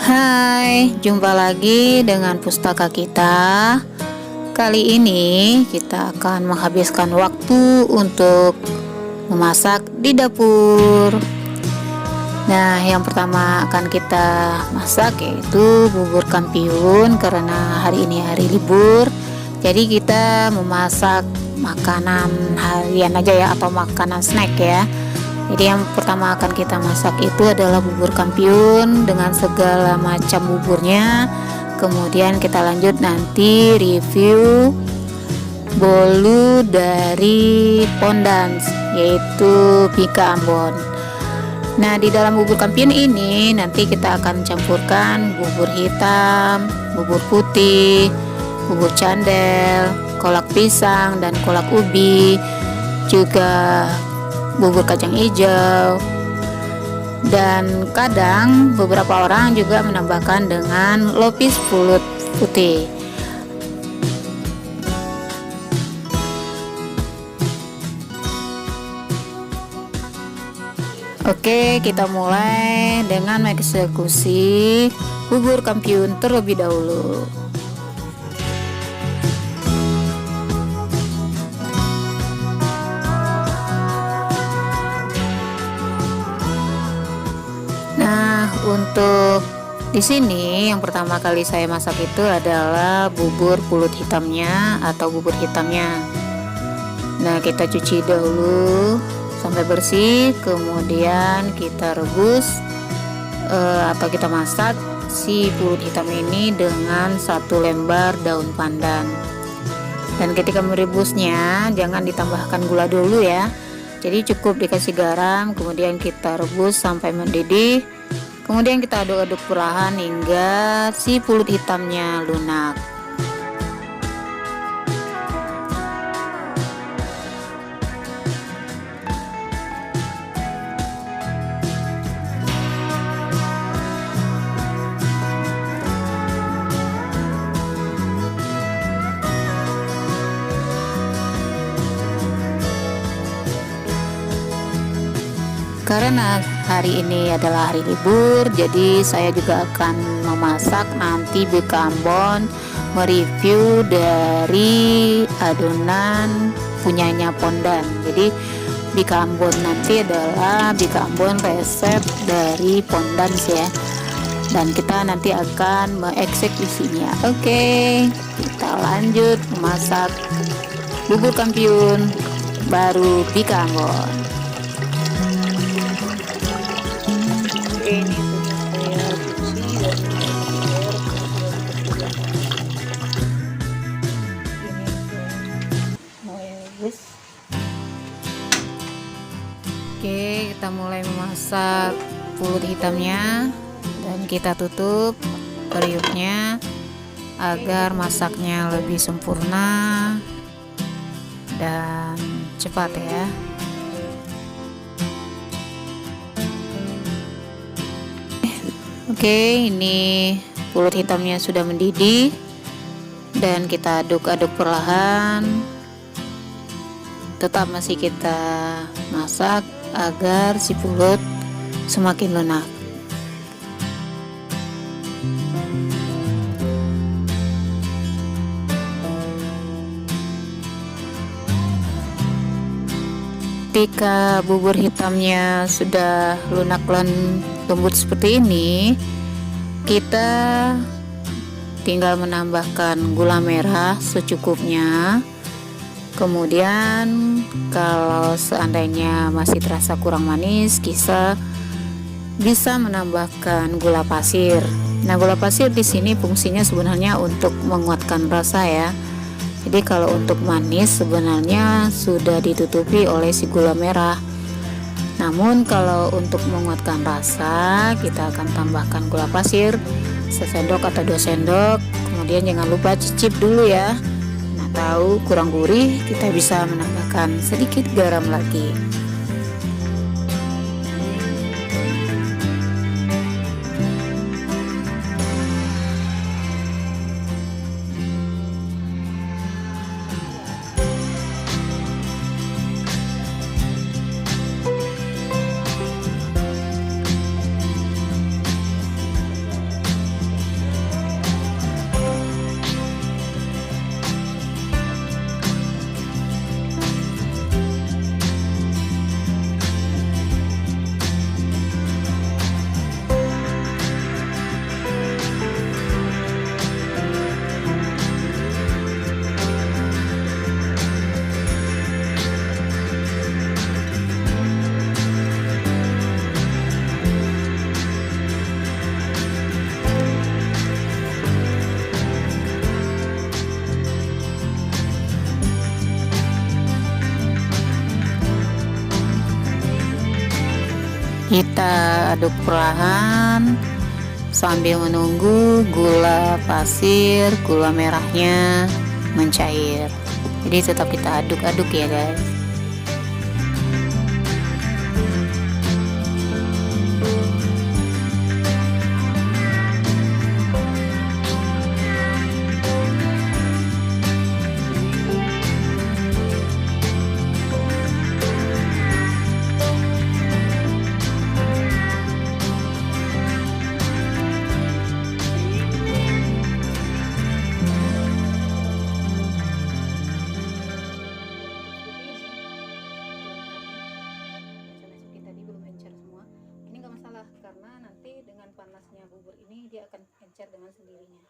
Hai, jumpa lagi dengan pustaka kita. Kali ini kita akan menghabiskan waktu untuk memasak di dapur. Nah, yang pertama akan kita masak yaitu bubur kampiun, karena hari ini hari libur. Jadi kita memasak makanan harian aja ya, atau makanan snack ya. Jadi yang pertama akan kita masak itu adalah bubur kampiun dengan segala macam buburnya. Kemudian kita lanjut nanti review bolu dari Pondans, yaitu Bika Ambon. Nah, di dalam bubur kampiun ini nanti kita akan campurkan bubur hitam, bubur putih, bubur candel, kolak pisang dan kolak ubi, juga bubur kacang hijau, dan kadang beberapa orang juga menambahkan dengan lopis pulut putih. Oke, kita mulai dengan mengeksekusi bubur kampiun terlebih dahulu. Nah, untuk di sini yang pertama kali saya masak itu adalah bubur pulut hitamnya atau bubur hitamnya. Nah, kita cuci dahulu sampai bersih, kemudian kita rebus atau kita masak si pulut hitam ini dengan 1 lembar daun pandan. Dan ketika merebusnya jangan ditambahkan gula dulu ya. Jadi cukup dikasih garam, kemudian kita rebus sampai mendidih. Kemudian kita aduk-aduk perlahan hingga si pulut hitamnya lunak. Karena hari ini adalah hari libur, jadi saya juga akan memasak nanti Bika Ambon, mereview dari adonan punyanya Pondan. Jadi Bika Ambon nanti adalah Bika Ambon resep dari Pondan ya, dan kita nanti akan mengeksekusinya. Oke, kita lanjut memasak bubur kampiun baru Bika Ambon. Ini sudah saya cuci dan Oke, kita mulai memasak pulut hitamnya dan kita tutup periuknya agar masaknya lebih sempurna dan cepat ya. Oke, ini pulut hitamnya sudah mendidih dan kita aduk-aduk perlahan. Tetap masih kita masak agar si pulut semakin lunak. Ketika bubur hitamnya sudah lunak dan lembut seperti ini, kita tinggal menambahkan gula merah secukupnya. Kemudian kalau seandainya masih terasa kurang manis, kita bisa menambahkan gula pasir. Nah, gula pasir di sini fungsinya sebenarnya untuk menguatkan rasa ya. Jadi kalau untuk manis sebenarnya sudah ditutupi oleh si gula merah. Namun kalau untuk menguatkan rasa, kita akan tambahkan gula pasir sesendok atau 2 sendok. Kemudian jangan lupa cicip dulu ya. Nah, tahu kurang gurih, kita bisa menambahkan sedikit garam lagi. Kita aduk perlahan sambil menunggu gula pasir, gula merahnya mencair. Jadi tetap kita aduk-aduk ya guys. Karena nanti dengan panasnya bubur ini dia akan encer dengan sendirinya.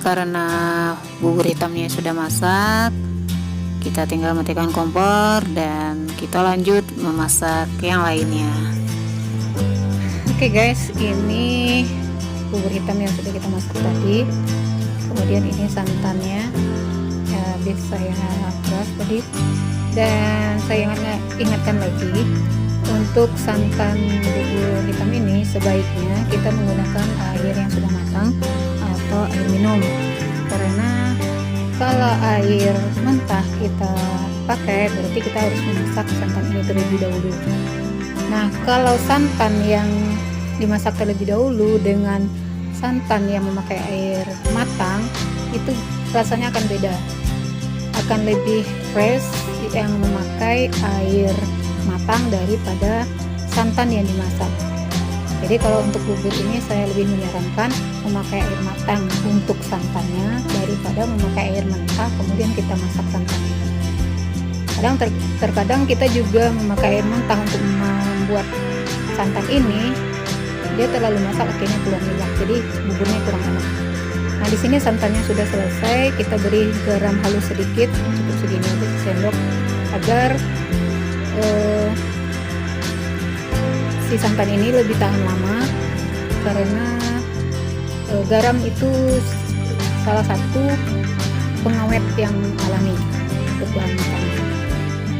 Karena bubur hitamnya sudah masak, kita tinggal matikan kompor dan kita lanjut memasak yang lainnya. Oke guys, ini bubur hitam yang sudah kita masak tadi. Kemudian ini santannya, habis saya peras tadi. Dan saya ingatkan lagi, untuk santan bubur hitam ini sebaiknya kita menggunakan air yang sudah matang atau air minum, karena kalau air mentah kita pakai berarti kita harus memasak santan ini terlebih dahulu. Nah, kalau santan yang dimasak terlebih dahulu dengan santan yang memakai air matang itu rasanya akan beda, akan lebih fresh yang memakai air matang daripada santan yang dimasak. Jadi kalau untuk bubur ini saya lebih menyarankan memakai air matang untuk santannya daripada memakai air mentah kemudian kita masak santannya. Terkadang kita juga memakai air mentah untuk membuat santan ini, dia terlalu masak akhirnya keluar minyak, jadi buburnya kurang enak. Nah, di sini santannya sudah selesai, kita beri garam halus sedikit, cukup segini aja sendok, agar si santan ini lebih tahan lama, karena garam itu salah satu pengawet yang alami untuk bahan makanan.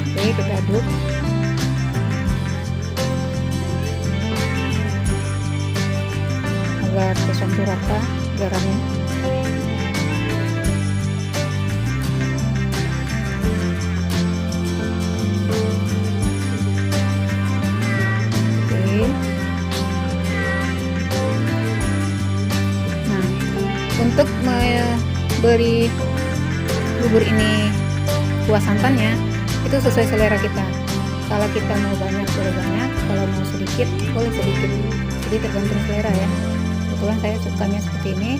Oke, kita aduk. Agar tercampur rata garamnya. Untuk memberi bubur ini kuah santannya itu sesuai selera kita. Kalau kita mau banyak boleh banyak, kalau mau sedikit boleh sedikit. Jadi tergantung selera ya. Kebetulan saya sukanya seperti ini.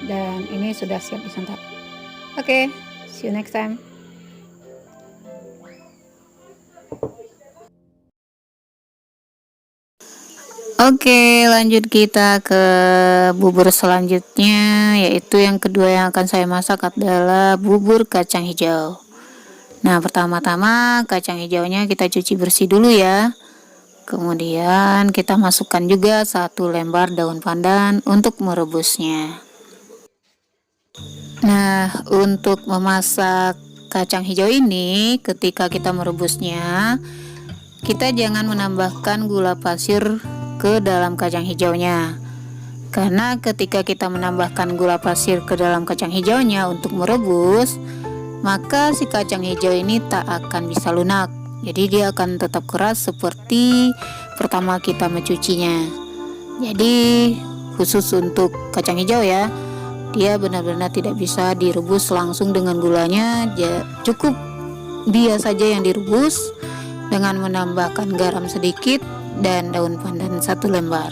Dan ini sudah siap disantap. Oke, see you next time. Oke, lanjut kita ke bubur selanjutnya, yaitu yang kedua yang akan saya masak adalah bubur kacang hijau. Nah, pertama-tama kacang hijaunya kita cuci bersih dulu ya. Kemudian kita masukkan juga 1 lembar daun pandan untuk merebusnya. Nah, untuk memasak kacang hijau ini, ketika kita merebusnya, kita jangan menambahkan gula pasir ke dalam kacang hijaunya, karena ketika kita menambahkan gula pasir ke dalam kacang hijaunya untuk merebus, maka si kacang hijau ini tak akan bisa lunak. Jadi dia akan tetap keras seperti pertama kita mencucinya. Jadi khusus untuk kacang hijau ya, dia benar-benar tidak bisa direbus langsung dengan gulanya. Cukup dia saja yang direbus dengan menambahkan garam sedikit dan daun pandan 1 lembar.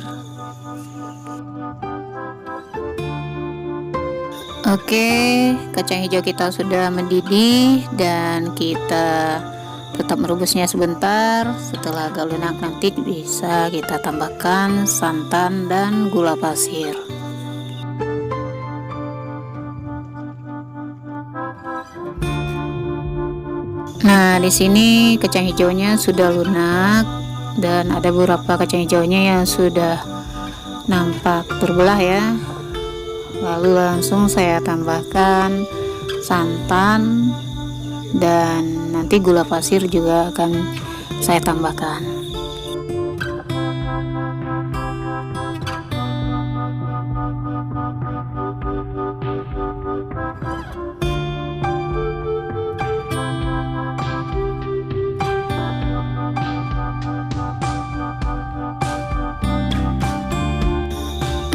Oke, kacang hijau kita sudah mendidih dan kita tetap merebusnya sebentar. Setelah agak lunak nanti bisa kita tambahkan santan dan gula pasir. Nah, di sini kacang hijaunya sudah lunak dan ada beberapa kacang hijaunya yang sudah nampak terbelah ya. Lalu langsung saya tambahkan santan dan nanti gula pasir juga akan saya tambahkan.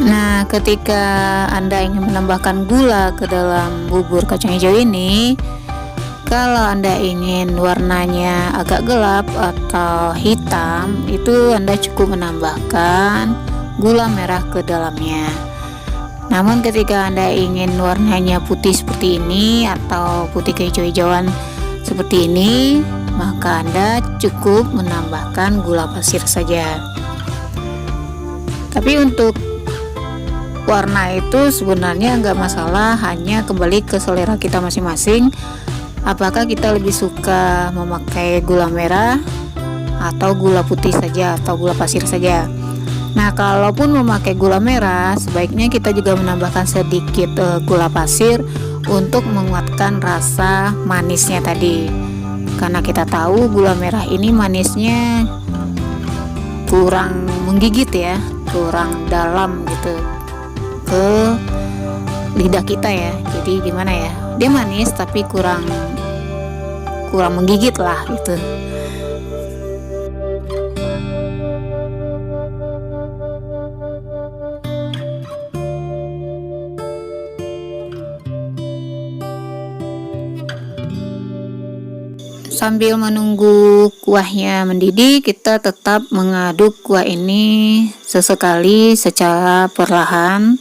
Nah, ketika Anda ingin menambahkan gula ke dalam bubur kacang hijau ini, kalau Anda ingin warnanya agak gelap atau hitam, itu Anda cukup menambahkan gula merah ke dalamnya. Namun ketika Anda ingin warnanya putih seperti ini atau putih kehijau-hijauan seperti ini, maka Anda cukup menambahkan gula pasir saja. Tapi untuk warna itu sebenarnya nggak masalah, hanya kembali ke selera kita masing-masing. Apakah kita lebih suka memakai gula merah atau gula putih saja atau gula pasir saja. Nah, kalaupun memakai gula merah, sebaiknya kita juga menambahkan sedikit gula pasir untuk menguatkan rasa manisnya tadi. Karena kita tahu gula merah ini manisnya kurang menggigit ya, kurang dalam gitu ke lidah kita ya. Jadi gimana ya, dia manis tapi kurang menggigit lah gitu. Sambil menunggu kuahnya mendidih, kita tetap mengaduk kuah ini sesekali secara perlahan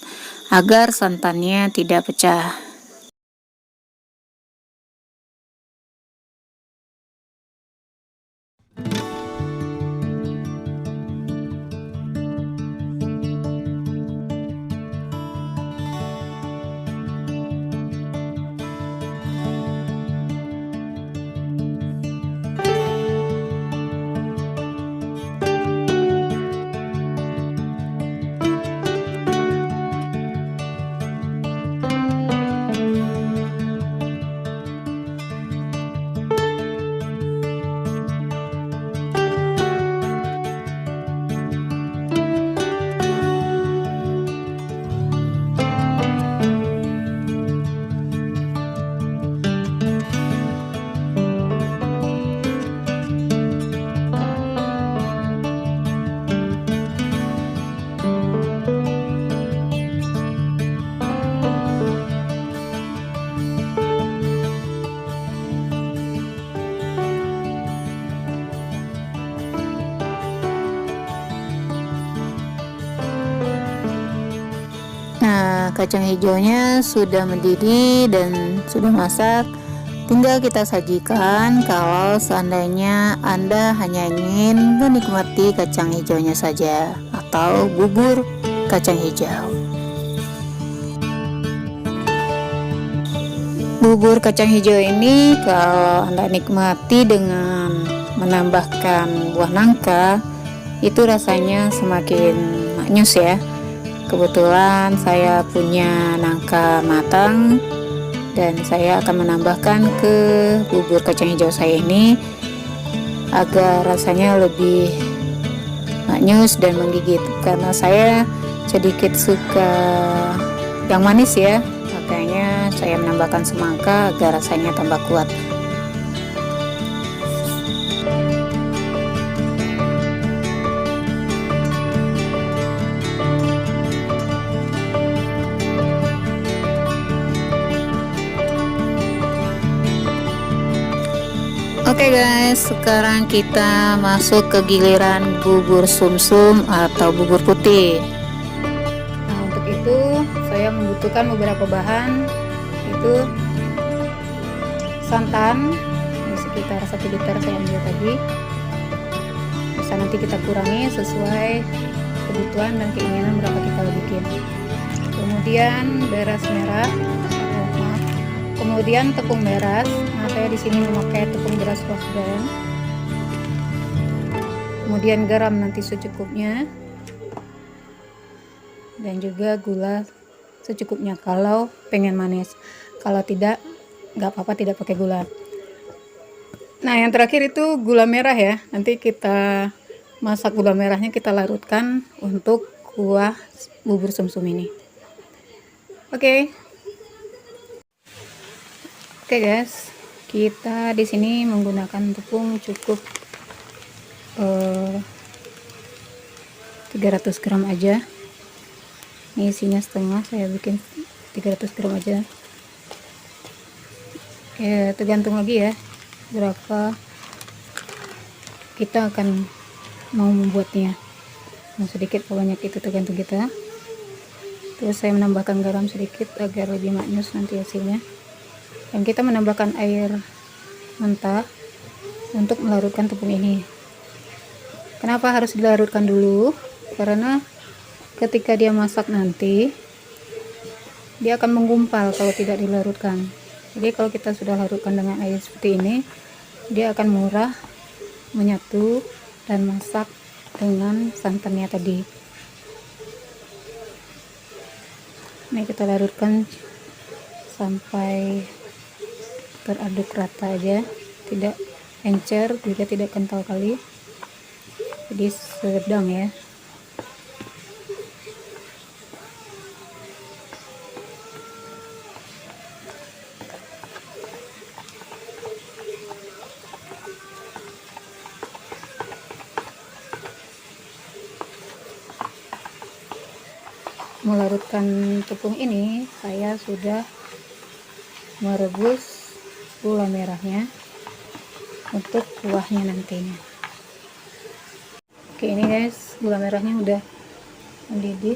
agar santannya tidak pecah. Nah, kacang hijaunya sudah mendidih dan sudah masak. Tinggal kita sajikan kalau seandainya Anda hanya ingin menikmati kacang hijaunya saja atau bubur kacang hijau. Bubur kacang hijau ini kalau Anda nikmati dengan menambahkan buah nangka, itu rasanya semakin maknyus ya. Kebetulan saya punya nangka matang dan saya akan menambahkan ke bubur kacang hijau saya ini agar rasanya lebih maknyus dan menggigit. Karena saya sedikit suka yang manis ya, makanya saya menambahkan semangka agar rasanya tambah kuat. Oke guys, sekarang kita masuk ke giliran bubur sumsum atau bubur putih. Nah, untuk itu saya membutuhkan beberapa bahan, itu santan ini sekitar 1 liter saya ambil tadi. Bisa nanti kita kurangi sesuai kebutuhan dan keinginan berapa kita bikin. Kemudian beras merah, kemudian tepung beras. Nah, saya di sini memakai tepung beras rose bran. Kemudian garam nanti secukupnya, dan juga gula secukupnya kalau pengen manis. Kalau tidak, nggak apa-apa tidak pakai gula. Nah, yang terakhir itu gula merah ya. Nanti kita masak gula merahnya, kita larutkan untuk kuah bubur sumsum ini. Oke. Oke guys, kita di sini menggunakan tepung cukup 300 gram aja. Ini isinya setengah, saya bikin 300 gram aja. Ya, tergantung lagi ya berapa kita akan mau membuatnya. Mau sedikit atau banyak itu tergantung kita. Terus saya menambahkan garam sedikit agar lebih maknyus nanti hasilnya. Dan kita menambahkan air mentah untuk melarutkan tepung ini. Kenapa harus dilarutkan dulu? Karena ketika dia masak nanti dia akan menggumpal kalau tidak dilarutkan. Jadi kalau kita sudah larutkan dengan air seperti ini, dia akan murah, menyatu, dan masak dengan santannya tadi. Ini kita larutkan sampai teraduk rata aja, tidak encer juga tidak kental kali, jadi sedang ya. Melarutkan tepung ini, saya sudah merebus gula merahnya untuk kuahnya nantinya. Oke, ini guys, gula merahnya udah mendidih.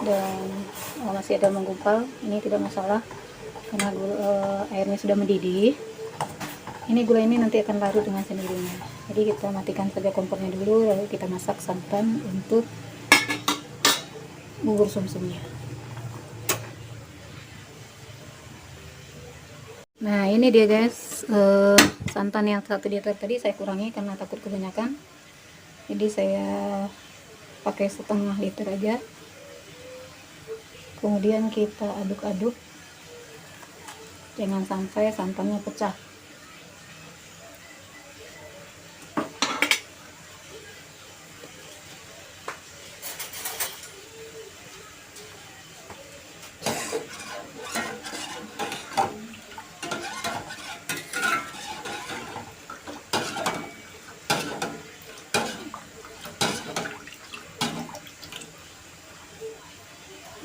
Dan masih ada menggumpal, ini tidak masalah karena airnya sudah mendidih. Ini gula ini nanti akan larut dengan sendirinya. Jadi kita matikan saja kompornya dulu, lalu kita masak santan untuk bubur sumsumnya. Nah, ini dia guys, santan yang 1 liter tadi saya kurangi karena takut kebanyakan. Jadi saya pakai setengah liter aja. Kemudian kita aduk-aduk, jangan sampai santannya pecah.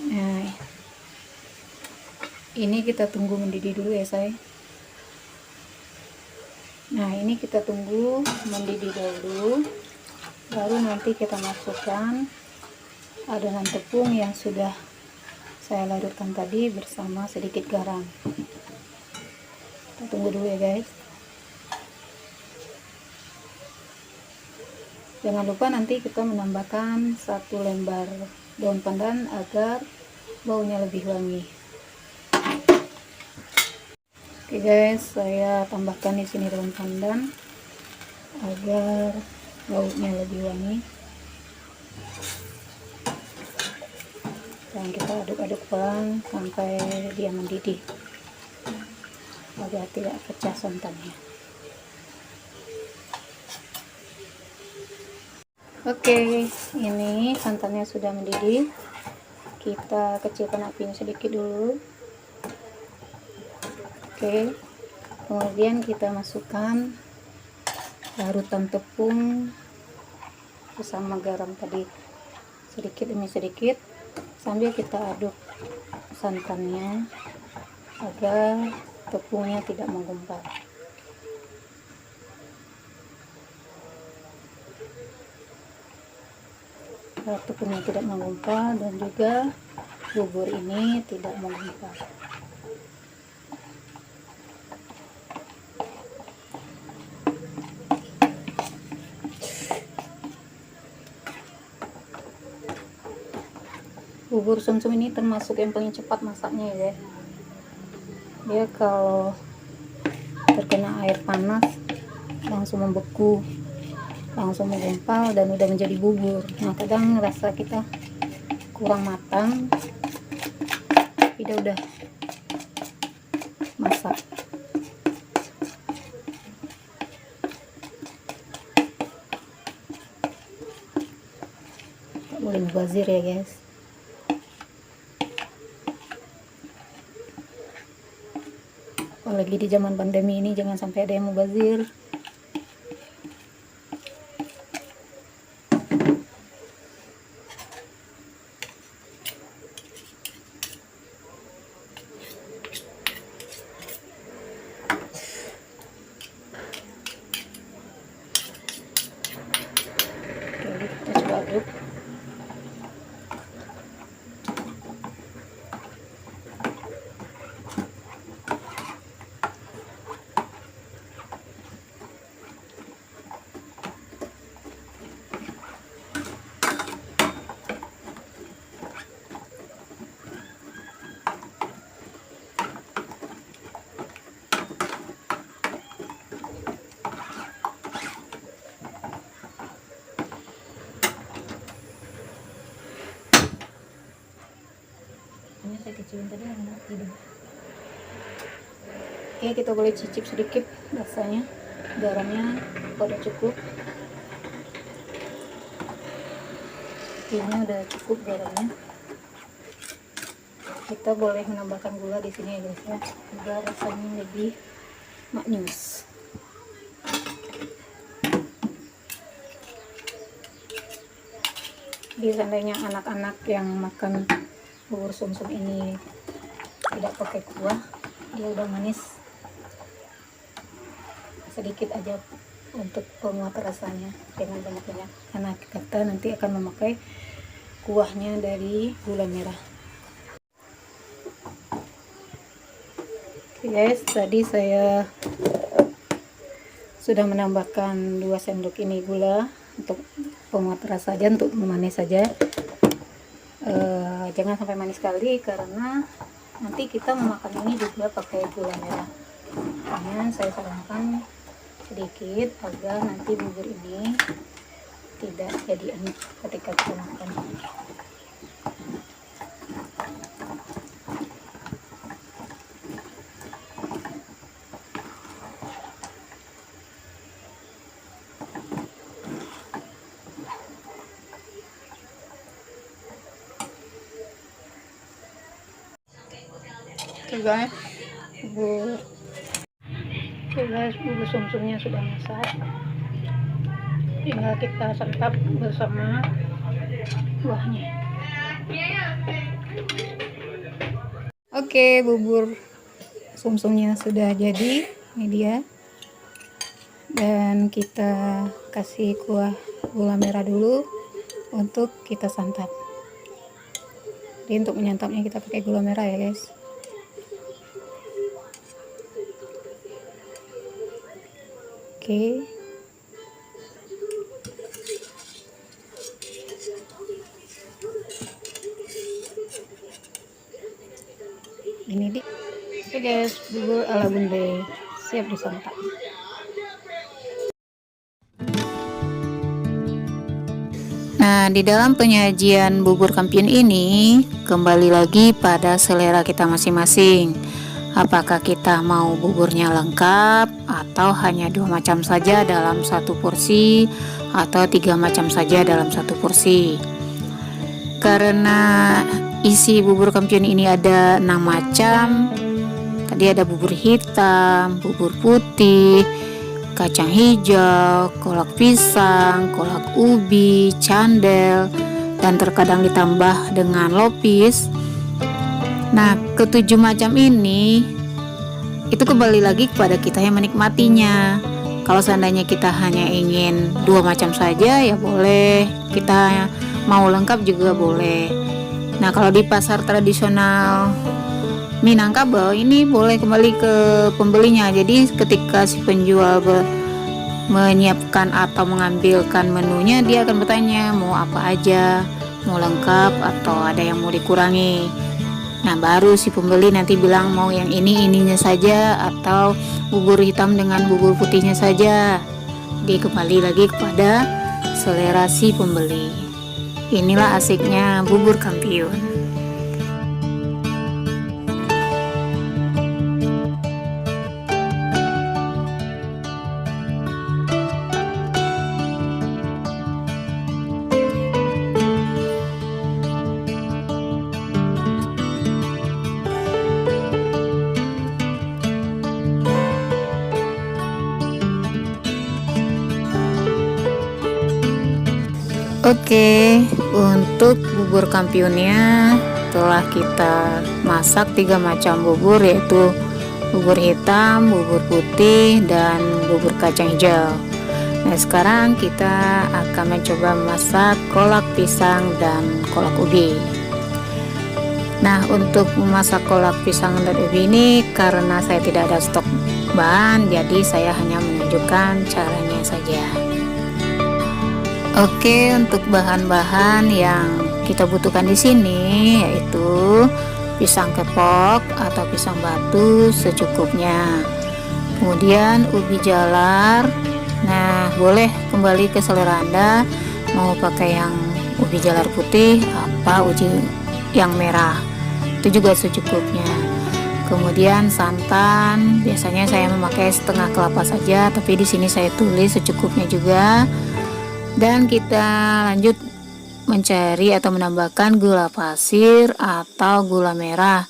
Nah, ini kita tunggu mendidih dulu ya say. Nah, ini kita tunggu mendidih dulu, baru nanti kita masukkan adonan tepung yang sudah saya larutkan tadi bersama sedikit garam. Kita tunggu dulu ya guys. Jangan lupa nanti kita menambahkan 1 lembar daun pandan agar baunya lebih wangi. Oke guys, saya tambahkan di sini daun pandan agar baunya lebih wangi. Dan kita aduk-aduk pelan sampai dia mendidih agar tidak pecah santannya. Oke, ini santannya sudah mendidih. Kita kecilkan apinya sedikit dulu. Oke, kemudian kita masukkan larutan tepung bersama garam tadi sedikit demi sedikit sambil kita aduk santannya agar tepungnya tidak menggumpal. Agar tepungnya tidak menggumpal dan juga bubur ini tidak menggumpal. Bubur sumsum ini termasuk yang paling cepat masaknya ya. Dia kalau terkena air panas langsung membeku, langsung menggumpal dan udah menjadi bubur. Nah, kadang rasa kita kurang matang, tidak udah masak. Tak boleh mubazir ya guys. Apalagi di zaman pandemi ini, jangan sampai ada yang mubazir. Oke, kita coba aduk. Ini saya kecilin tadi anak tidur. Oke, kita boleh cicip sedikit rasanya. Garamnya udah cukup. Ini udah cukup garamnya. Kita boleh menambahkan gula di sini ya guys ya, agar rasanya lebih maknyus. Jadi seandainya anak-anak yang makan bubur sumsum ini tidak pakai kuah, dia udah manis, sedikit aja untuk penguat rasanya, dengan banyak-banyak, karena kita nanti akan memakai kuahnya dari gula merah. Oke guys, tadi saya sudah menambahkan 2 sendok ini gula untuk penguat rasa saja, untuk memanis saja. Jangan sampai manis sekali karena nanti kita memakan ini juga pakai gula merah. Hanya saya sarankan sedikit agar nanti bubur ini tidak jadi enak ketika kita makan. Oke guys, bubur sumsumnya sudah masak, tinggal kita santap bersama kuahnya. Oke, bubur sumsumnya sudah jadi, ini dia. Dan kita kasih kuah gula merah dulu untuk kita santap. Jadi untuk menyantapnya kita pakai gula merah ya guys. Oke. Ini dia. Oke guys, bubur ala Bunda siap disantap. Nah, di dalam penyajian bubur kampiun ini kembali lagi pada selera kita masing-masing. Apakah kita mau buburnya lengkap atau hanya 2 macam saja dalam satu porsi, atau 3 macam saja dalam satu porsi. Karena isi bubur kampiun ini ada 6 macam. Tadi ada bubur hitam, bubur putih, kacang hijau, kolak pisang, kolak ubi, candel, dan terkadang ditambah dengan lopis. Nah, ketujuh macam ini itu kembali lagi kepada kita yang menikmatinya. Kalau seandainya kita hanya ingin 2 macam saja ya boleh, kita mau lengkap juga boleh. Nah, kalau di pasar tradisional Minangkabau ini boleh kembali ke pembelinya. Jadi ketika si penjual menyiapkan atau mengambilkan menunya, dia akan bertanya mau apa aja, mau lengkap atau ada yang mau dikurangi. Nah, baru si pembeli nanti bilang mau yang ininya saja atau bubur hitam dengan bubur putihnya saja. Jadi kembali lagi kepada selera si pembeli. Inilah asiknya bubur kampiun. Oke, untuk bubur kampionnya telah kita masak 3 macam bubur, yaitu bubur hitam, bubur putih, dan bubur kacang hijau. Nah, sekarang kita akan mencoba memasak kolak pisang dan kolak ubi. Nah, untuk memasak kolak pisang dan ubi ini karena saya tidak ada stok bahan, jadi saya hanya menunjukkan caranya saja. Oke, untuk bahan-bahan yang kita butuhkan di sini yaitu pisang kepok atau pisang batu secukupnya. Kemudian ubi jalar. Nah, boleh kembali ke selera Anda, mau pakai yang ubi jalar putih apa ubi yang merah. Itu juga secukupnya. Kemudian santan, biasanya saya memakai setengah kelapa saja, tapi di sini saya tulis secukupnya juga. Dan kita lanjut mencari atau menambahkan gula pasir atau gula merah.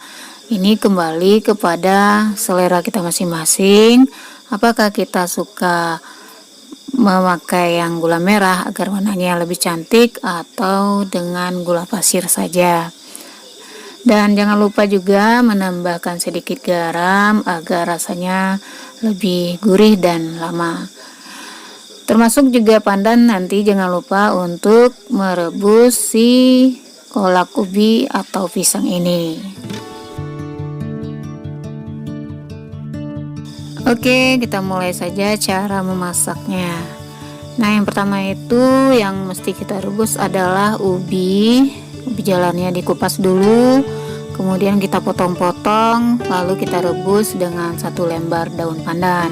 Ini kembali kepada selera kita masing-masing. Apakah kita suka memakai yang gula merah agar warnanya lebih cantik atau dengan gula pasir saja. Dan jangan lupa juga menambahkan sedikit garam agar rasanya lebih gurih dan lama. Termasuk juga pandan, nanti jangan lupa untuk merebus si kolak ubi atau pisang ini. Oke, kita mulai saja cara memasaknya. Nah, yang pertama itu yang mesti kita rebus adalah ubi jalarnya dikupas dulu, kemudian kita potong-potong, lalu kita rebus dengan 1 lembar daun pandan.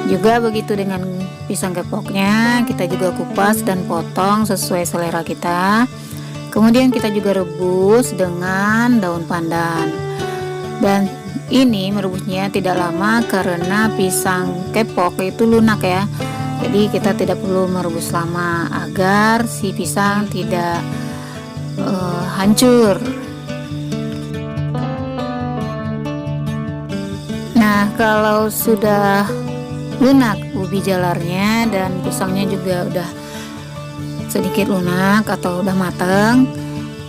Juga begitu dengan pisang kepoknya, kita juga kupas dan potong sesuai selera kita. Kemudian kita juga rebus dengan daun pandan. Dan ini merebusnya tidak lama karena pisang kepok itu lunak ya. Jadi kita tidak perlu merebus lama agar si pisang tidak hancur. Nah, kalau sudah lunak ubi jalarnya dan pisangnya juga udah sedikit lunak atau udah matang,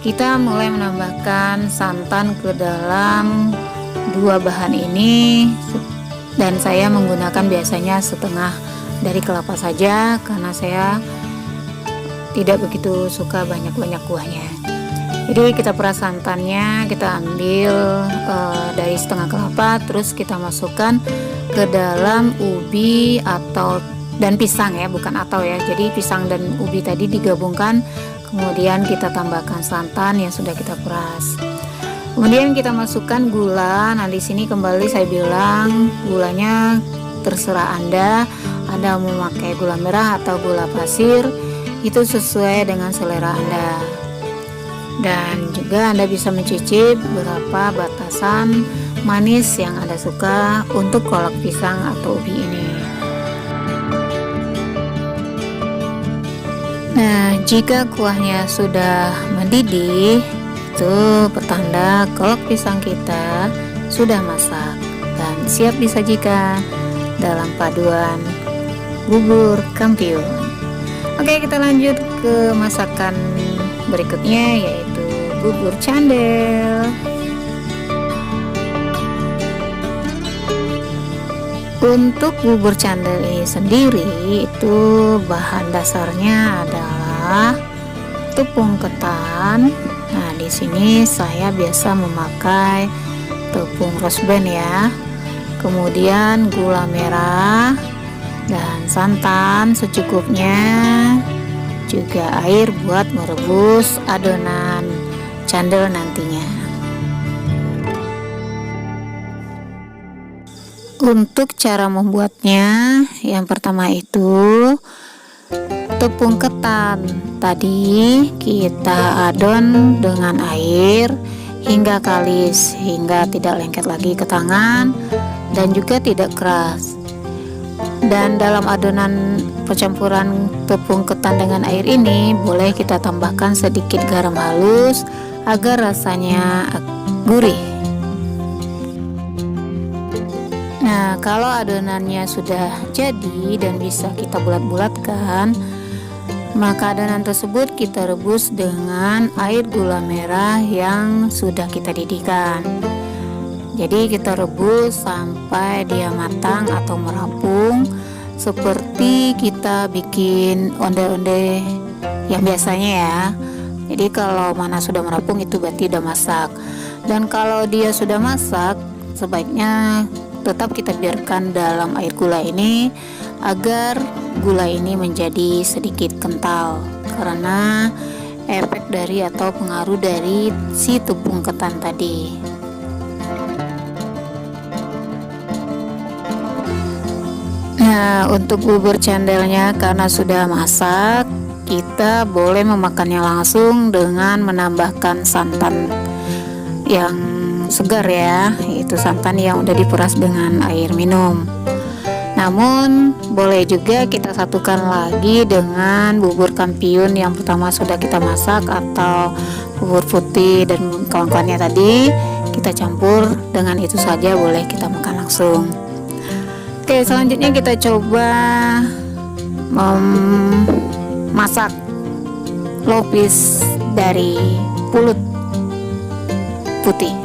kita mulai menambahkan santan ke dalam 2 bahan ini, dan saya menggunakan biasanya setengah dari kelapa saja karena saya tidak begitu suka banyak-banyak kuahnya. Jadi kita peras santannya, kita ambil dari setengah kelapa, terus kita masukkan ke dalam ubi dan pisang ya, bukan atau ya. Jadi pisang dan ubi tadi digabungkan, kemudian kita tambahkan santan yang sudah kita peras. Kemudian kita masukkan gula. Nah, di sini kembali saya bilang gulanya terserah Anda mau memakai gula merah atau gula pasir, itu sesuai dengan selera Anda. Dan juga Anda bisa mencicip berapa batasan manis yang Anda suka untuk kolak pisang atau ubi ini. Nah, jika kuahnya sudah mendidih, itu pertanda kolak pisang kita sudah masak dan siap disajikan dalam paduan bubur kampiun. Oke, kita lanjut ke masakan berikutnya, yaitu bubur candel. Untuk bubur candil ini sendiri itu bahan dasarnya adalah tepung ketan. Nah, di sini saya biasa memakai tepung rose bran ya. Kemudian gula merah dan santan secukupnya, juga air buat merebus adonan candil nantinya. Untuk cara membuatnya, yang pertama itu tepung ketan tadi kita adon dengan air hingga kalis, hingga tidak lengket lagi ke tangan dan juga tidak keras. Dan dalam adonan percampuran tepung ketan dengan air ini boleh kita tambahkan sedikit garam halus agar rasanya gurih. Nah, kalau adonannya sudah jadi dan bisa kita bulat-bulatkan, maka adonan tersebut kita rebus dengan air gula merah yang sudah kita didihkan. Jadi kita rebus sampai dia matang atau merampung, seperti kita bikin onde-onde yang biasanya ya. Jadi kalau mana sudah merampung itu berarti udah masak. Dan kalau dia sudah masak, sebaiknya tetap kita biarkan dalam air gula ini agar gula ini menjadi sedikit kental, karena efek dari atau pengaruh dari si tepung ketan tadi. Nah, untuk bubur candilnya karena sudah masak, kita boleh memakannya langsung dengan menambahkan santan yang segar ya, yaitu santan yang udah diperas dengan air minum. Namun boleh juga kita satukan lagi dengan bubur kampiun yang pertama sudah kita masak, atau bubur putih dan kawan-kawannya tadi kita campur dengan itu saja, boleh kita makan langsung. Oke, selanjutnya kita coba memasak lopis dari pulut putih.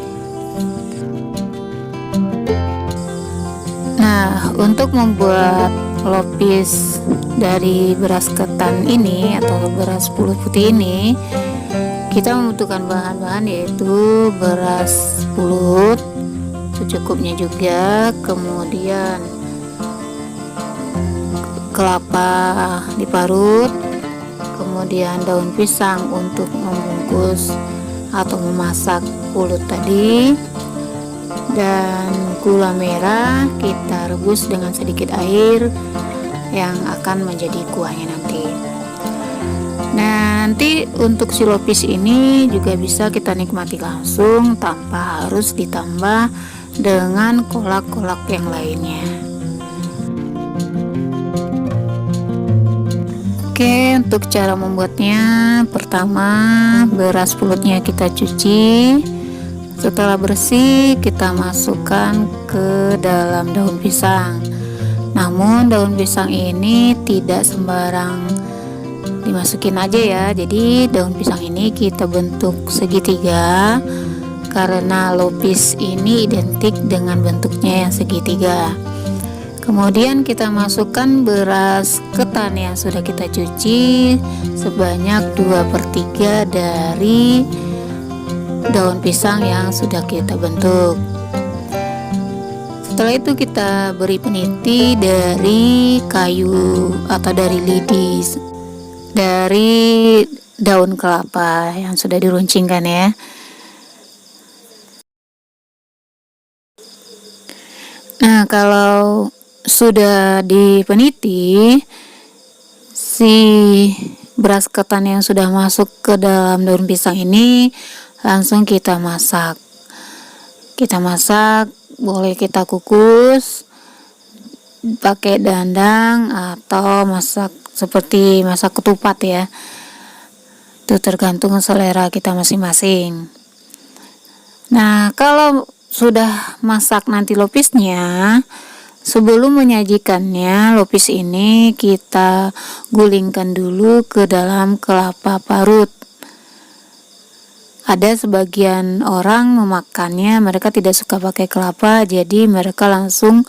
Nah, untuk membuat lopis dari beras ketan ini atau beras pulut putih ini, kita membutuhkan bahan-bahan yaitu beras pulut secukupnya juga, kemudian kelapa diparut, kemudian daun pisang untuk membungkus atau memasak pulut tadi, dan gula merah kita rebus dengan sedikit air yang akan menjadi kuahnya nanti. Nah, nanti untuk si lopis ini juga bisa kita nikmati langsung tanpa harus ditambah dengan kolak-kolak yang lainnya. Oke, untuk cara membuatnya, pertama beras pulutnya kita cuci. Setelah bersih, kita masukkan ke dalam daun pisang. Namun daun pisang ini tidak sembarang dimasukin aja ya. Jadi daun pisang ini kita bentuk segitiga, karena lopis ini identik dengan bentuknya yang segitiga. Kemudian kita masukkan beras ketan yang sudah kita cuci sebanyak 2/3 dari daun pisang yang sudah kita bentuk. Setelah itu kita beri peniti dari kayu atau dari lidi dari daun kelapa yang sudah diruncingkan ya. Nah, kalau sudah dipeniti, si beras ketan yang sudah masuk ke dalam daun pisang ini langsung kita masak. Boleh kita kukus pakai dandang atau masak seperti masak ketupat ya. Itu tergantung selera kita masing-masing. Nah, kalau sudah masak nanti lopisnya, sebelum menyajikannya, lopis ini kita gulingkan dulu ke dalam kelapa parut. Ada sebagian orang memakannya, mereka tidak suka pakai kelapa, jadi mereka langsung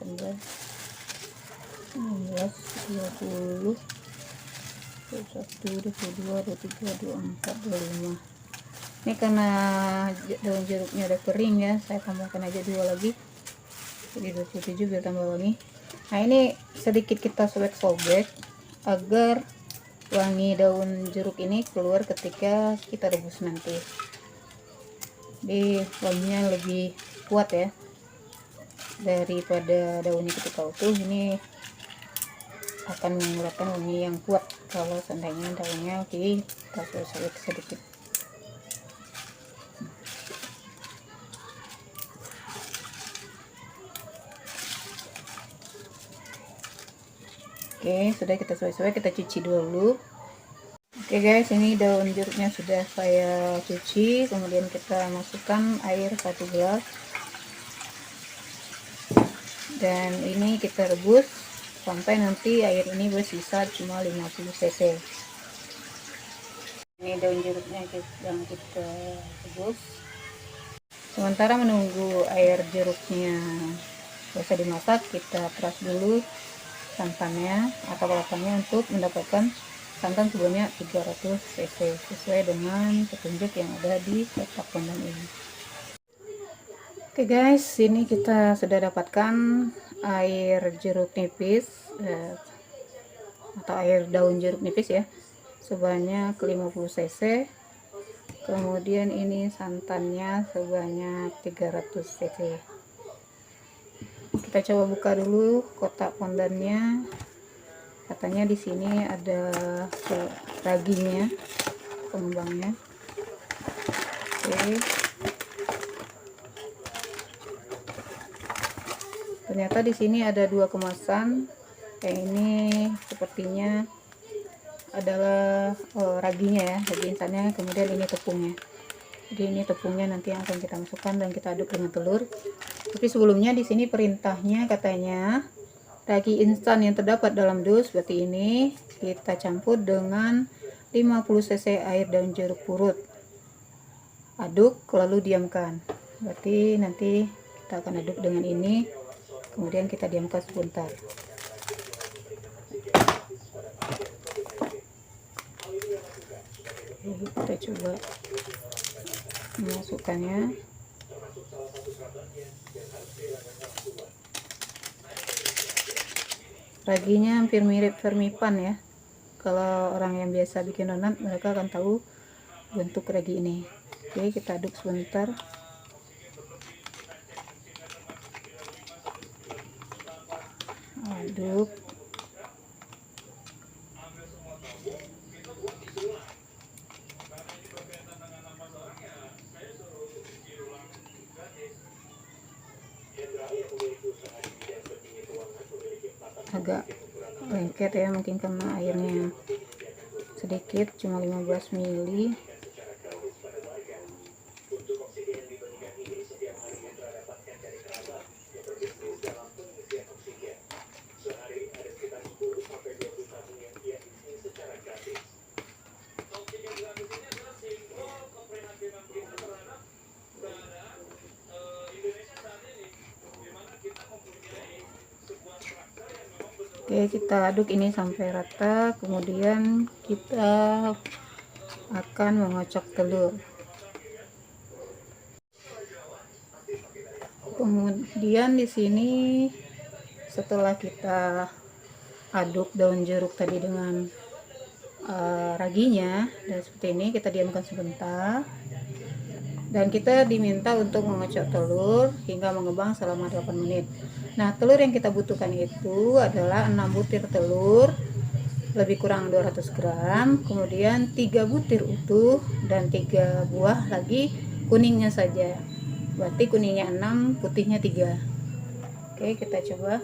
18, 19, 20, 21, 22, 23, 24, 25. Ini karena daun jeruknya udah kering ya, saya tambahkan aja 2 lagi, jadi 27 biar tambah wangi. Nah ini sedikit kita sobek-sobek agar wangi daun jeruk ini keluar ketika kita rebus nanti, jadi wanginya lebih kuat ya daripada daunnya ketika utuh. Ini akan mengeluarkan wangi yang kuat kalau seandainya daunnya kita sobek sedikit. Oke, sudah kita sesuai, kita cuci dulu. Oke guys, ini daun jeruknya sudah saya cuci, kemudian kita masukkan air 1 gelas. Dan ini kita rebus sampai nanti air ini bersisa cuma 50 cc. Ini daun jeruknya yang kita rebus. Sementara menunggu air jeruknya selesai dimasak, kita peras dulu santannya atau kelapanya untuk mendapatkan santan sebanyak 300 cc sesuai dengan petunjuk yang ada di kotak fondant ini. Oke guys, ini kita sudah dapatkan air jeruk nipis atau air daun jeruk nipis ya, sebanyak 50 cc. Kemudian ini santannya sebanyak 300 cc. Kita coba buka dulu kotak fondannya. Katanya di sini ada raginya, pengembangnya. Oke. Ternyata di sini ada 2 kemasan. Yang ini sepertinya adalah raginya ya, ragi instannya. Kemudian ini tepungnya. Jadi ini tepungnya nanti yang akan kita masukkan dan kita aduk dengan telur. Tapi sebelumnya di sini perintahnya katanya ragi instan yang terdapat dalam dus seperti ini kita campur dengan 50 cc air daun jeruk purut. Aduk lalu diamkan. Berarti nanti kita akan aduk dengan ini. Kemudian kita diamkan sebentar. Lalu kita coba memasukkannya. Raginya hampir mirip vermipan ya. Kalau orang yang biasa bikin donat, mereka akan tahu bentuk ragi ini. Oke, kita aduk sebentar. Aduk. Agak lengket ya, mungkin karena airnya sedikit, cuma 15 ml. Oke, kita aduk ini sampai rata, kemudian kita akan mengocok telur. Kemudian di sini setelah kita aduk daun jeruk tadi dengan raginya dan seperti ini, kita diamkan sebentar. Dan kita diminta untuk mengocok telur hingga mengembang selama 8 menit. Nah, telur yang kita butuhkan itu adalah 6 butir telur, lebih kurang 200 gram, kemudian 3 butir utuh, dan 3 buah lagi kuningnya saja. Berarti kuningnya 6, putihnya 3. Oke, kita coba.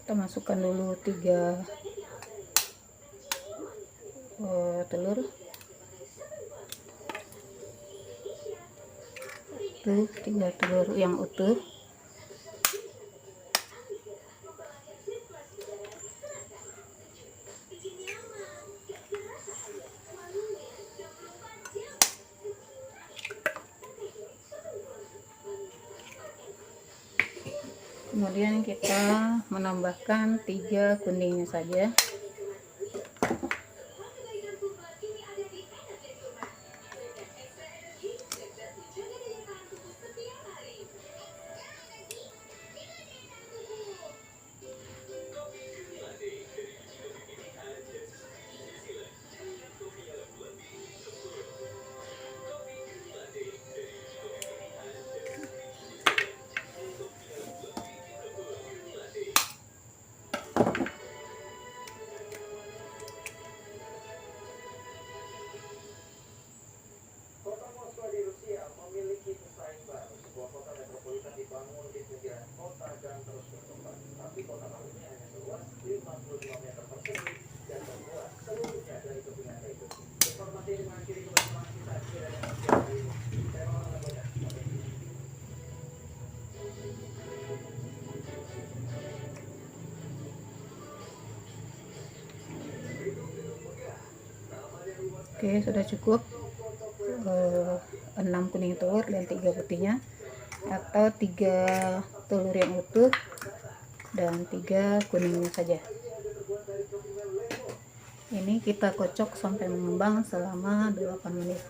Kita masukkan dulu 3 telur. Tuh, 3 telur yang utuh. Kemudian kita menambahkan 3 kuningnya saja. Oke, sudah cukup 6 kuning telur dan 3 putihnya, atau 3 telur yang utuh dan 3 kuningnya saja. Ini kita kocok sampai mengembang selama 8 menit.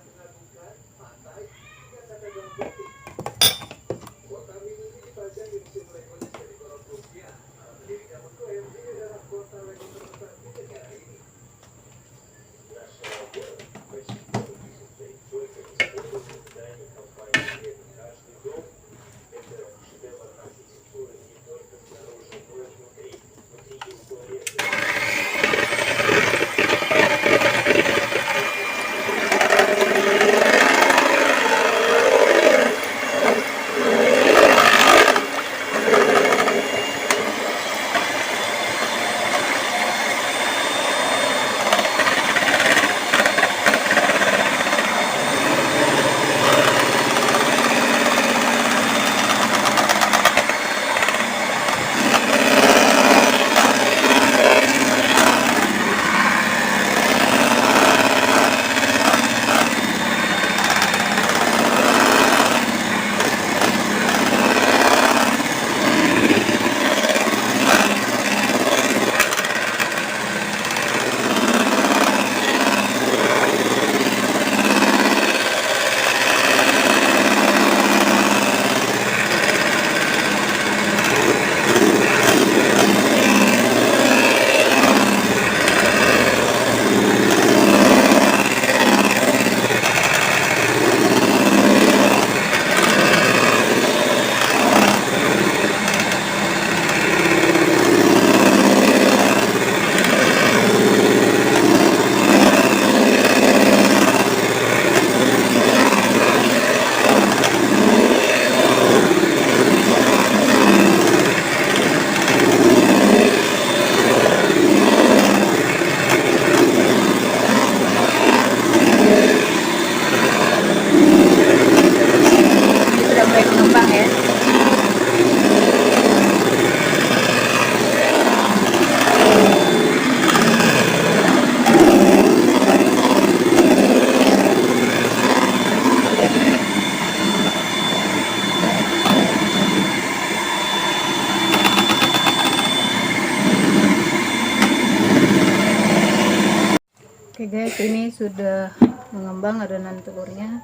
Oke guys, ini sudah mengembang adonan telurnya.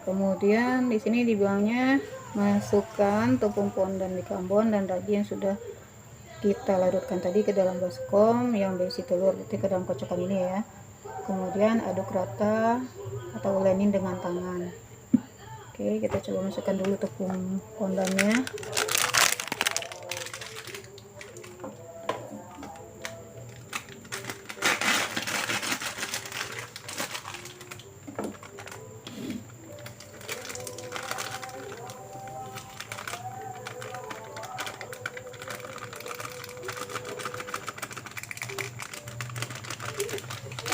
Kemudian di sini di bawahnya masukkan tepung pondan di Ambon dan ragi yang sudah kita larutkan tadi ke dalam baskom yang berisi telur, berarti ke dalam kocokan ini ya. Kemudian aduk rata atau ulenin dengan tangan. Oke, kita coba masukkan dulu tepung pondannya.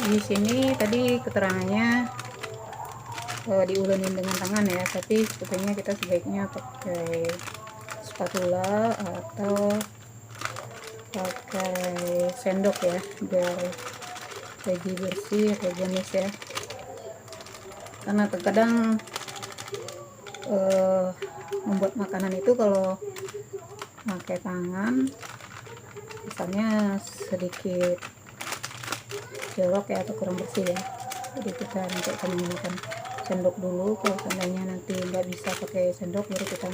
Di sini tadi keterangannya diulenin dengan tangan ya, tapi sebetulnya kita sebaiknya pakai spatula atau pakai sendok ya, biar lebih bersih, higienis ya. Karena terkadang membuat makanan itu kalau pakai tangan misalnya sedikit jorok ya atau kurang bersih ya, jadi kita nanti akan menggunakan sendok dulu. Kalau seandainya nanti nggak bisa pakai sendok, baru kita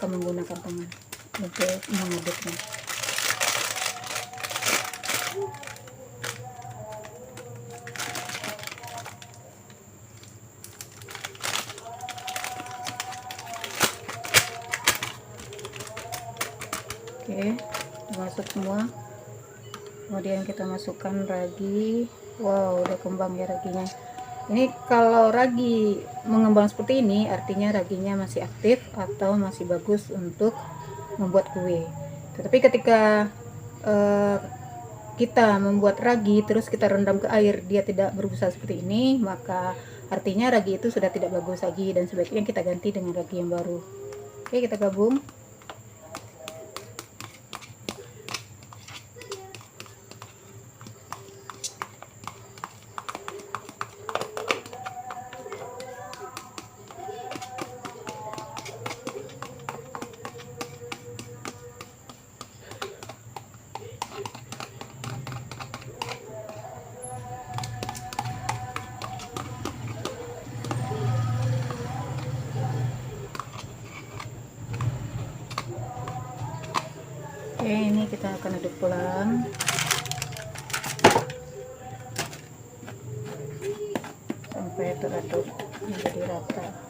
akan menggunakan tangan untuk mengaduknya. Oke, masuk semua. Kemudian kita masukkan ragi. Wow, udah kembang ya raginya. Ini kalau ragi mengembang seperti ini, artinya raginya masih aktif atau masih bagus untuk membuat kue. Tetapi ketika kita membuat ragi terus kita rendam ke air, dia tidak berbusa seperti ini, maka artinya ragi itu sudah tidak bagus lagi dan sebaiknya kita ganti dengan ragi yang baru. Oke, kita gabung. Oke, ini kita akan aduk pelan sampai teraduk menjadi rata.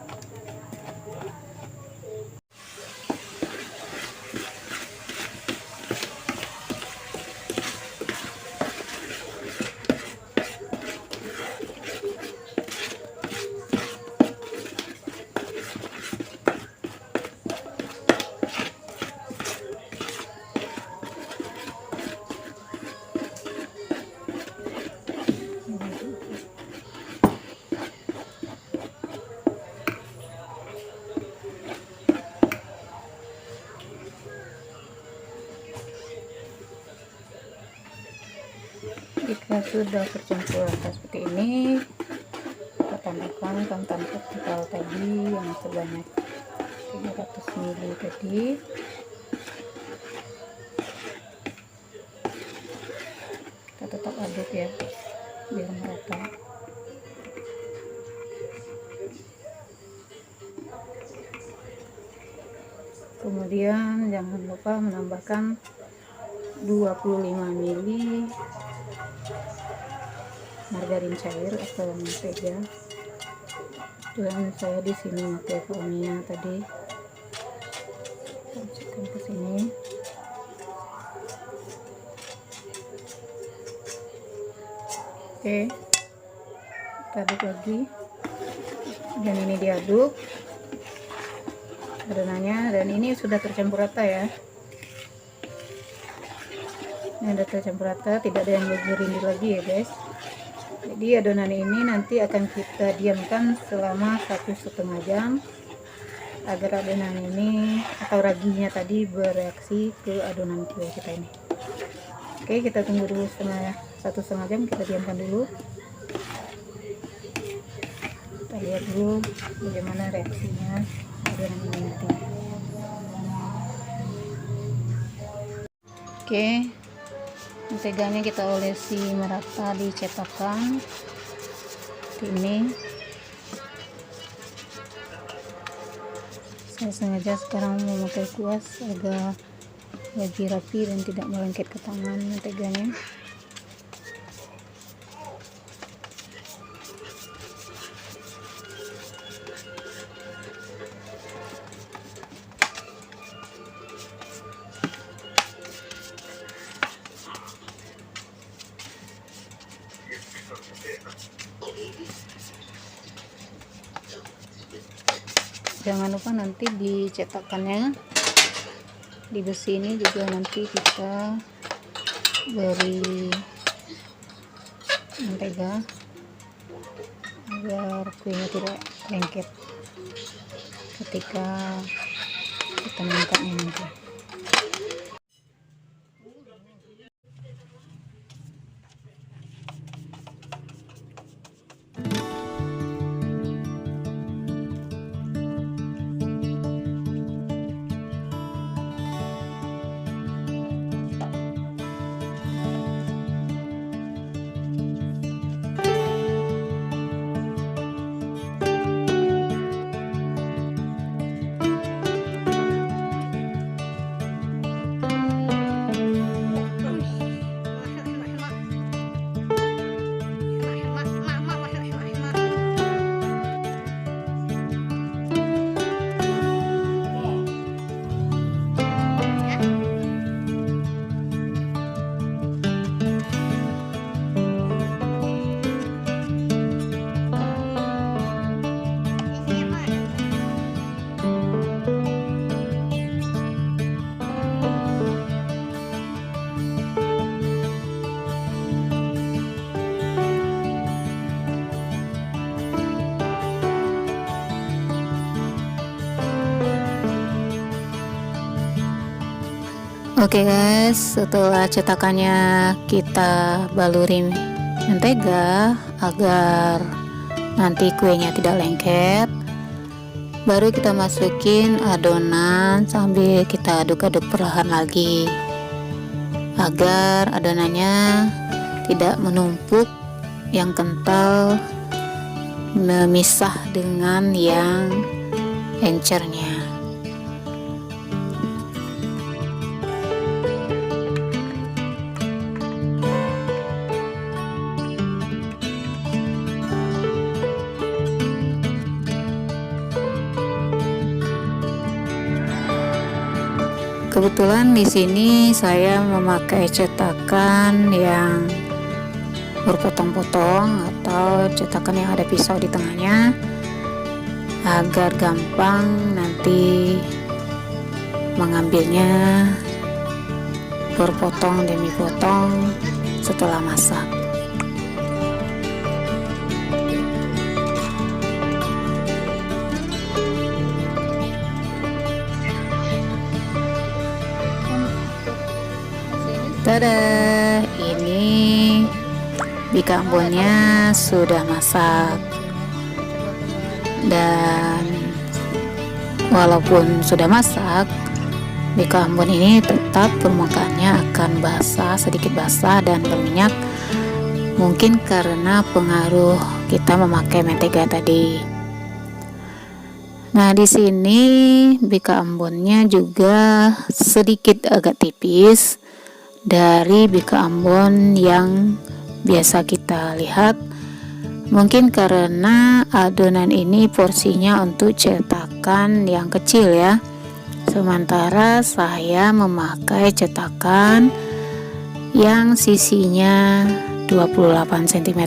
Jika sudah tercampur rata seperti ini, kita tambahkan santan kental tadi yang sebanyak 300 ml tadi. Kita tetap aduk ya biar merata. Kemudian jangan lupa menambahkan 25 ml margarin cair atau mentega. Dan saya di sini pakai Vania tadi. Masukkan ke sini. Oke, kita aduk lagi. Dan ini diaduk adonannya, dan ini sudah tercampur rata ya. Ini sudah tercampur rata, tidak ada yang bergerindil lagi ya guys. Jadi adonan ini nanti akan kita diamkan selama 1,5 jam agar adonan ini atau raginya tadi bereaksi ke adonan kue kita ini. Oke, kita tunggu dulu 1,5 jam, kita diamkan dulu. Kita lihat dulu bagaimana reaksinya adonan ini nanti. Oke, menteganya kita olesi merata di cetakan ini. Saya sengaja sekarang memakai kuas agar lebih rapi dan tidak melengket ke tangan menteganya. Jangan lupa nanti dicetakannya di besi ini juga nanti kita beri mentega agar kuenya tidak lengket ketika kita mengangkatnya nanti. Oke guys, setelah cetakannya kita baluri mentega agar nanti kuenya tidak lengket, baru kita masukin adonan sambil kita aduk-aduk perlahan lagi agar adonannya tidak menumpuk yang kental memisah dengan yang encernya. kebetulan di sini saya memakai cetakan yang berpotong-potong atau cetakan yang ada pisau di tengahnya, agar gampang nanti mengambilnya berpotong demi potong setelah masak. Tada, ini bika ambonnya sudah masak, dan walaupun sudah masak, bika ambon ini tetap permukaannya akan basah, sedikit basah dan berminyak, mungkin karena pengaruh kita memakai mentega tadi. Nah, di sini bika ambonnya juga sedikit agak tipis dari bika ambon yang biasa kita lihat, mungkin karena adonan ini porsinya untuk cetakan yang kecil ya, sementara saya memakai cetakan yang sisinya 28 cm.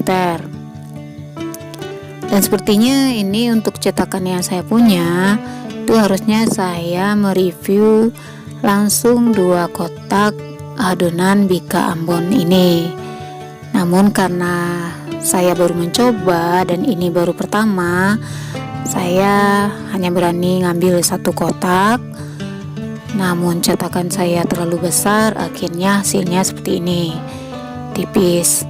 Dan sepertinya ini untuk cetakan yang saya punya itu harusnya saya mereview langsung 2 kotak adonan bika ambon ini. Namun karena saya baru mencoba dan ini baru pertama, saya hanya berani ngambil 1 kotak. Namun cetakan saya terlalu besar, akhirnya hasilnya seperti ini, tipis.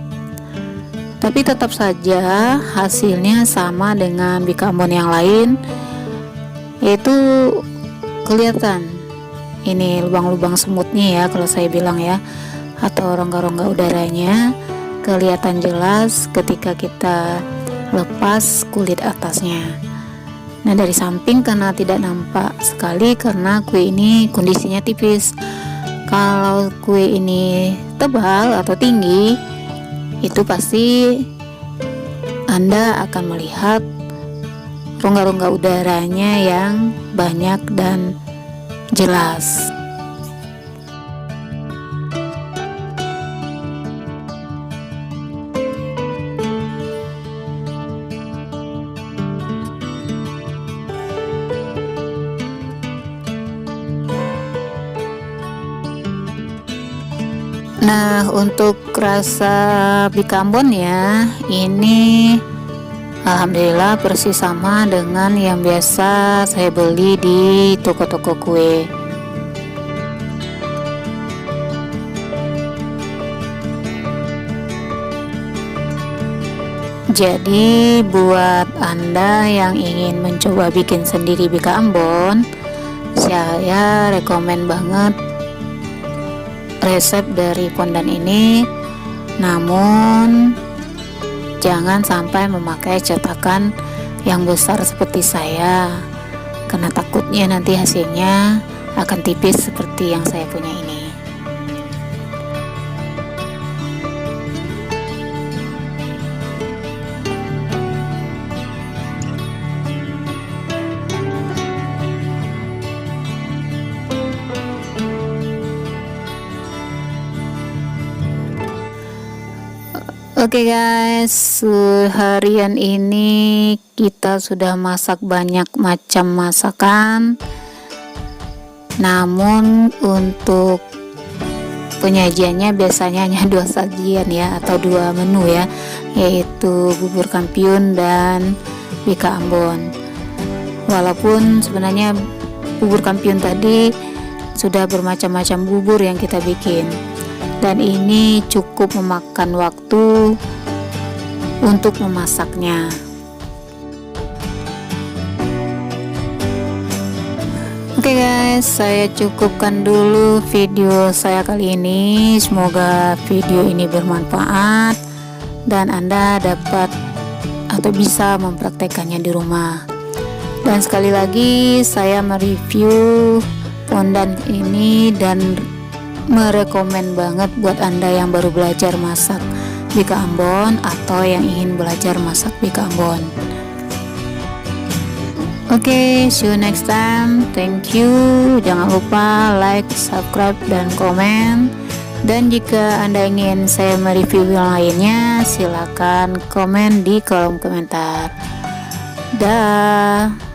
Tapi tetap saja hasilnya sama dengan bika ambon yang lain, yaitu kelihatan ini lubang-lubang semutnya ya, kalau saya bilang ya, atau rongga-rongga udaranya kelihatan jelas ketika kita lepas kulit atasnya. Nah, dari samping karena tidak nampak sekali karena kue ini kondisinya tipis. Kalau kue ini tebal atau tinggi, itu pasti Anda akan melihat rongga-rongga udaranya yang banyak dan jelas. Nah, untuk rasa bika ambon ya, ini alhamdulillah persis sama dengan yang biasa saya beli di toko-toko kue. Jadi buat Anda yang ingin mencoba bikin sendiri bika ambon, saya rekomen banget resep dari Pondan ini. Namun jangan sampai memakai cetakan yang besar seperti saya, karena takutnya nanti hasilnya akan tipis seperti yang saya punya ini. Oke guys, harian ini kita sudah masak banyak macam masakan. Namun untuk penyajiannya biasanya hanya 2 sajian ya, atau 2 menu ya, yaitu bubur kampiun dan bika ambon. Walaupun sebenarnya bubur kampiun tadi sudah bermacam-macam bubur yang kita bikin, dan ini cukup memakan waktu untuk memasaknya. Oke guys, saya cukupkan dulu video saya kali ini. Semoga video ini bermanfaat dan Anda dapat atau bisa mempraktekannya di rumah. Dan sekali lagi saya mereview Pondan ini dan merekomen banget buat Anda yang baru belajar masak bika ambon atau yang ingin belajar masak bika ambon. Oke, see you next time. Thank you. Jangan lupa like, subscribe, dan komen. Dan jika Anda ingin saya mereview yang lainnya, silakan komen di kolom komentar. Dah.